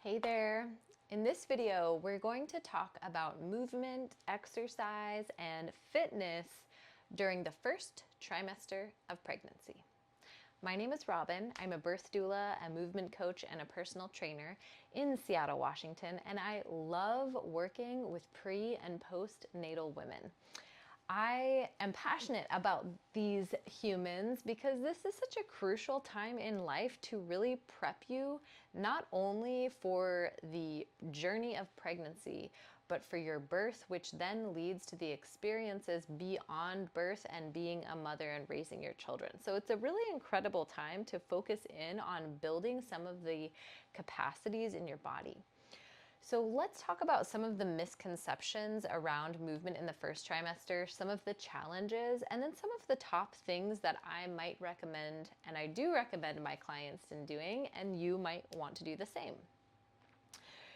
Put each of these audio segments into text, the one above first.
Hey there. In this video, we're going to talk about movement, exercise, and fitness during the first trimester of pregnancy. My name is Robin. I'm a birth doula, a movement coach, and a personal trainer in Seattle, Washington, and I love working with pre- and postnatal women. I am passionate about these humans because this is such a crucial time in life to really prep you not only for the journey of pregnancy, but for your birth, which then leads to the experiences beyond birth and being a mother and raising your children. So it's a really incredible time to focus in on building some of the capacities in your body. So let's talk about some of the misconceptions around movement in the first trimester, some of the challenges, and then some of the top things that I might recommend, and I do recommend my clients in doing, and you might want to do the same.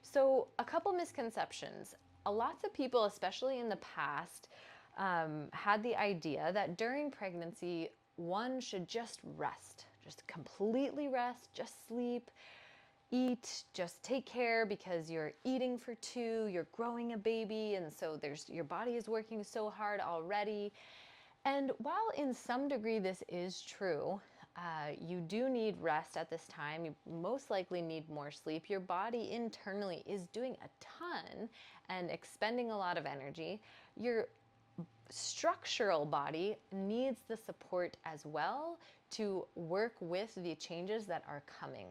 So a couple misconceptions. Lots of people, especially in the past, had the idea that during pregnancy, one should just rest, just completely rest, just sleep, eat, just take care because you're eating for two, you're growing a baby, and so your body is working so hard already. And while in some degree this is true, you do need rest at this time. You most likely need more sleep. Your body internally is doing a ton and expending a lot of energy. Your structural body needs the support as well to work with the changes that are coming.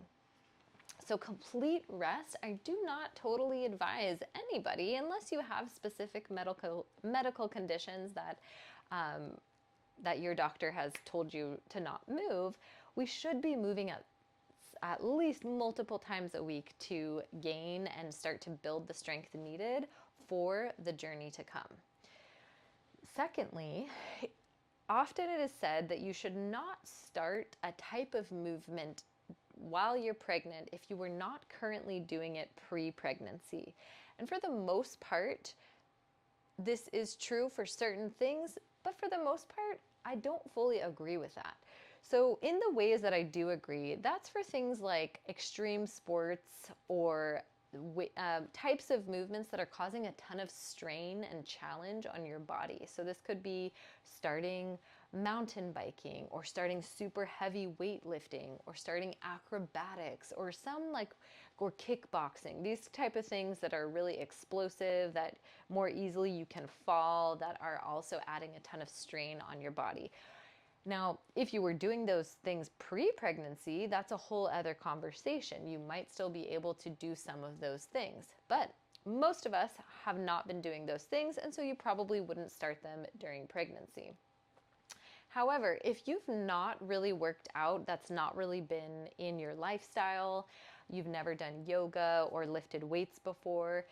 So complete rest, I do not totally advise anybody unless you have specific medical conditions that that your doctor has told you to not move. We should be moving at least multiple times a week to gain and start to build the strength needed for the journey to come. Secondly, often it is said that you should not start a type of movement while you're pregnant if you were not currently doing it pre-pregnancy. And for the most part, this is true for certain things, but for the most part, I don't fully agree with that. So in the ways that I do agree, that's for things like extreme sports or types of movements that are causing a ton of strain and challenge on your body. So this could be starting mountain biking or starting super heavy weightlifting or starting acrobatics or or kickboxing. These type of things that are really explosive, that more easily you can fall, that are also adding a ton of strain on your body. Now, if you were doing those things pre-pregnancy, that's a whole other conversation. You might still be able to do some of those things, but most of us have not been doing those things, and so you probably wouldn't start them during pregnancy. However, if you've not really worked out, that's not really been in your lifestyle, you've never done yoga or lifted weights before,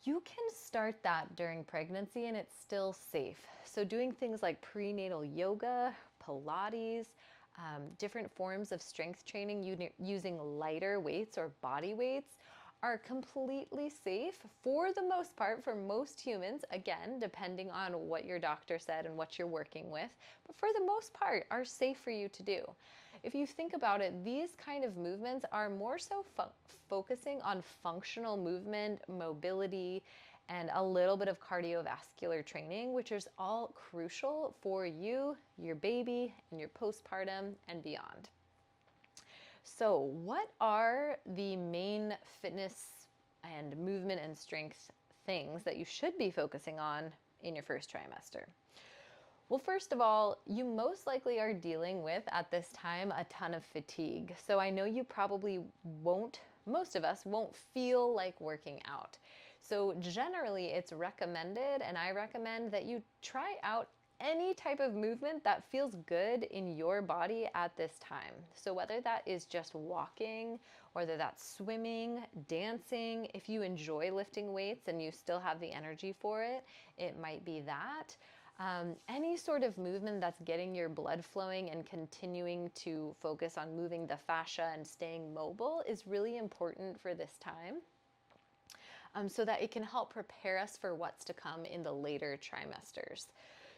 you can start that during pregnancy and it's still safe. So doing things like prenatal yoga, Pilates, different forms of strength training using lighter weights or body weights are completely safe for the most part for most humans, again, depending on what your doctor said and what you're working with, but for the most part are safe for you to do. If you think about it, these kind of movements are more so focusing on functional movement, mobility, and a little bit of cardiovascular training, which is all crucial for you, your baby, and your postpartum and beyond. So what are the main fitness and movement and strength things that you should be focusing on in your first trimester? Well, first of all, you most likely are dealing with, at this time, a ton of fatigue. So I know you probably most of us won't feel like working out. So generally it's recommended, and I recommend that you try out any type of movement that feels good in your body at this time. So whether that is just walking, whether that's swimming, dancing, if you enjoy lifting weights and you still have the energy for it, it might be that. Any sort of movement that's getting your blood flowing and continuing to focus on moving the fascia and staying mobile is really important for this time. So that it can help prepare us for what's to come in the later trimesters.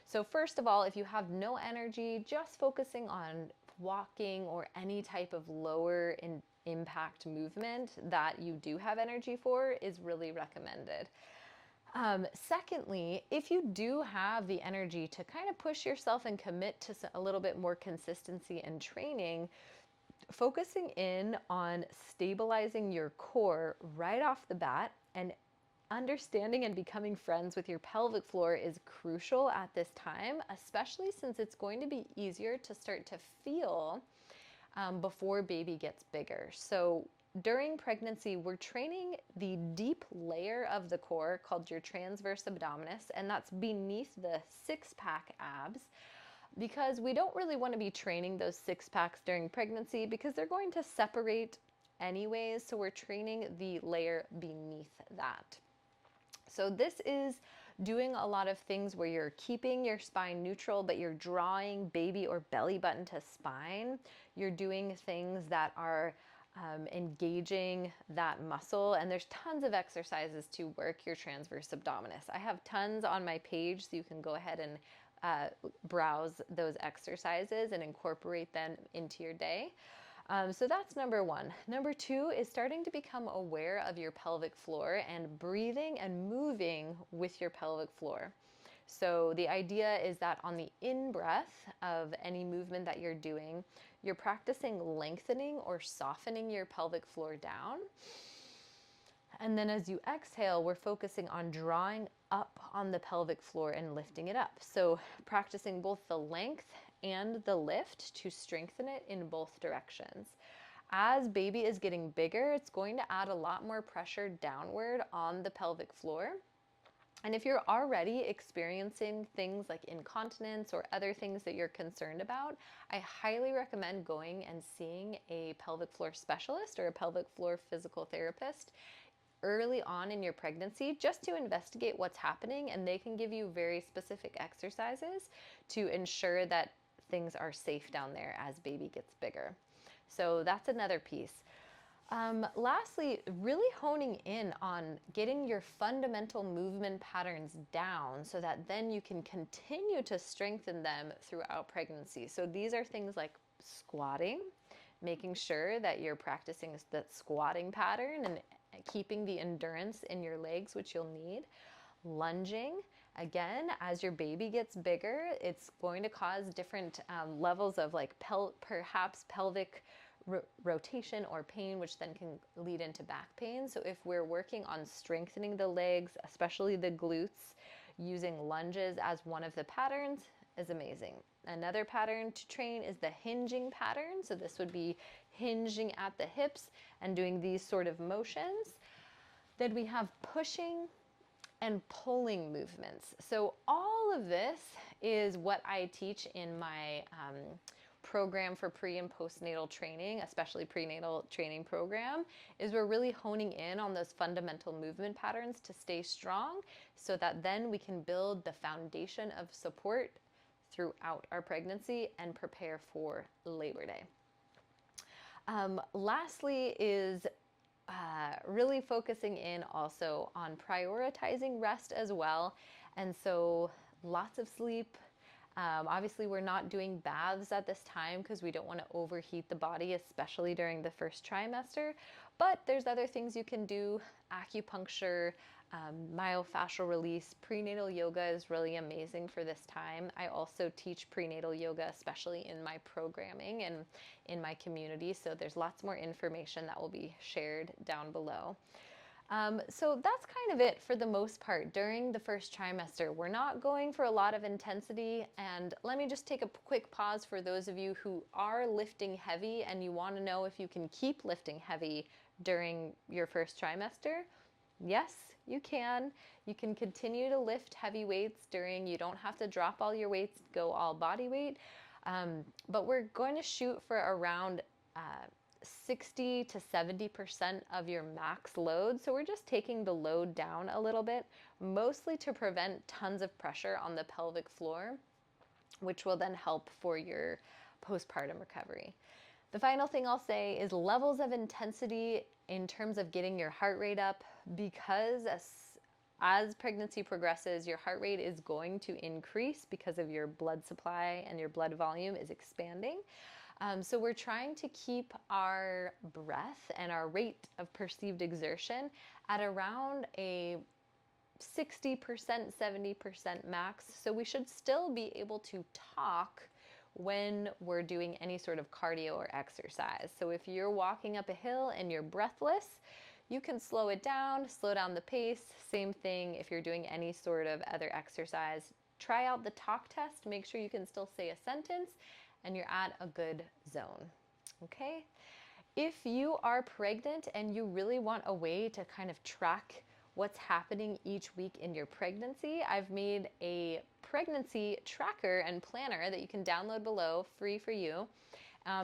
So first of all, if you have no energy, just focusing on walking or any type of lower impact movement that you do have energy for is really recommended. Secondly, if you do have the energy to kind of push yourself and commit to a little bit more consistency and training, focusing in on stabilizing your core right off the bat and understanding and becoming friends with your pelvic floor is crucial at this time, especially since it's going to be easier to start to feel before baby gets bigger. So during pregnancy, we're training the deep layer of the core called your transverse abdominis, and that's beneath the six-pack abs, because we don't really want to be training those six packs during pregnancy because they're going to separate anyways. So we're training the layer beneath that. So this is doing a lot of things where you're keeping your spine neutral, but you're drawing baby or belly button to spine. You're doing things that are engaging that muscle, and there's tons of exercises to work your transverse abdominis. I have tons on my page, so you can go ahead and browse those exercises and incorporate them into your day. So that's number one. Number two is starting to become aware of your pelvic floor and breathing and moving with your pelvic floor. So the idea is that on the in-breath of any movement that you're doing, you're practicing lengthening or softening your pelvic floor down. And then as you exhale, we're focusing on drawing up on the pelvic floor and lifting it up. So practicing both the length and the lift to strengthen it in both directions. As baby is getting bigger, it's going to add a lot more pressure downward on the pelvic floor. And if you're already experiencing things like incontinence or other things that you're concerned about, I highly recommend going and seeing a pelvic floor specialist or a pelvic floor physical therapist early on in your pregnancy, just to investigate what's happening, and they can give you very specific exercises to ensure that things are safe down there as baby gets bigger. So that's another piece. Lastly, really honing in on getting your fundamental movement patterns down so that then you can continue to strengthen them throughout pregnancy. So these are things like squatting, making sure that you're practicing that squatting pattern and keeping the endurance in your legs, which you'll need. Lunging, again, as your baby gets bigger, it's going to cause different levels of like perhaps pelvic rotation or pain, which then can lead into back pain. So if we're working on strengthening the legs, especially the glutes, using lunges as one of the patterns is amazing. Another pattern to train is the hinging pattern. So this would be hinging at the hips and doing these sort of motions. Then we have pushing and pulling movements. So all of this is what I teach in my program for pre and postnatal training, especially prenatal training program, is we're really honing in on those fundamental movement patterns to stay strong so that then we can build the foundation of support throughout our pregnancy and prepare for Labor Day. Lastly is really focusing in also on prioritizing rest as well. And so lots of sleep. Obviously, we're not doing baths at this time because we don't want to overheat the body, especially during the first trimester. But there's other things you can do. Acupuncture, myofascial release, prenatal yoga is really amazing for this time. I also teach prenatal yoga, especially in my programming and in my community. So there's lots more information that will be shared down below. So that's kind of it for the most part during the first trimester. We're not going for a lot of intensity, and let me just take a quick pause for those of you who are lifting heavy and you want to know if you can keep lifting heavy during your first trimester. Yes, you can. You can continue to lift heavy weights you don't have to drop all your weights, go all body weight, but we're going to shoot for around 60 to 70% of your max load. So we're just taking the load down a little bit, mostly to prevent tons of pressure on the pelvic floor, which will then help for your postpartum recovery. The final thing I'll say is levels of intensity in terms of getting your heart rate up, because as pregnancy progresses, your heart rate is going to increase because of your blood supply and your blood volume is expanding. So we're trying to keep our breath and our rate of perceived exertion at around a 60%, 70% max. So we should still be able to talk when we're doing any sort of cardio or exercise. So if you're walking up a hill and you're breathless, you can slow it down, slow down the pace. Same thing if you're doing any sort of other exercise. Try out the talk test. Make sure you can still say a sentence and you're at a good zone. Okay? If you are pregnant and you really want a way to kind of track what's happening each week in your pregnancy, I've made a pregnancy tracker and planner that you can download below, free for you.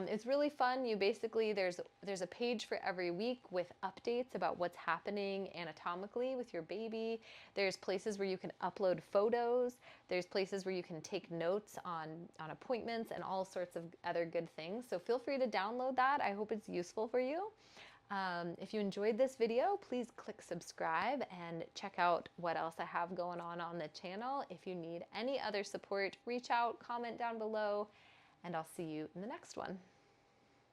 It's really fun. You basically, there's a page for every week with updates about what's happening anatomically with your baby. There's places where you can upload photos. There's places where you can take notes on appointments and all sorts of other good things. So feel free to download that. I hope it's useful for you. If you enjoyed this video, please click subscribe and check out what else I have going on the channel. If you need any other support, reach out, comment down below, and I'll see you in the next one.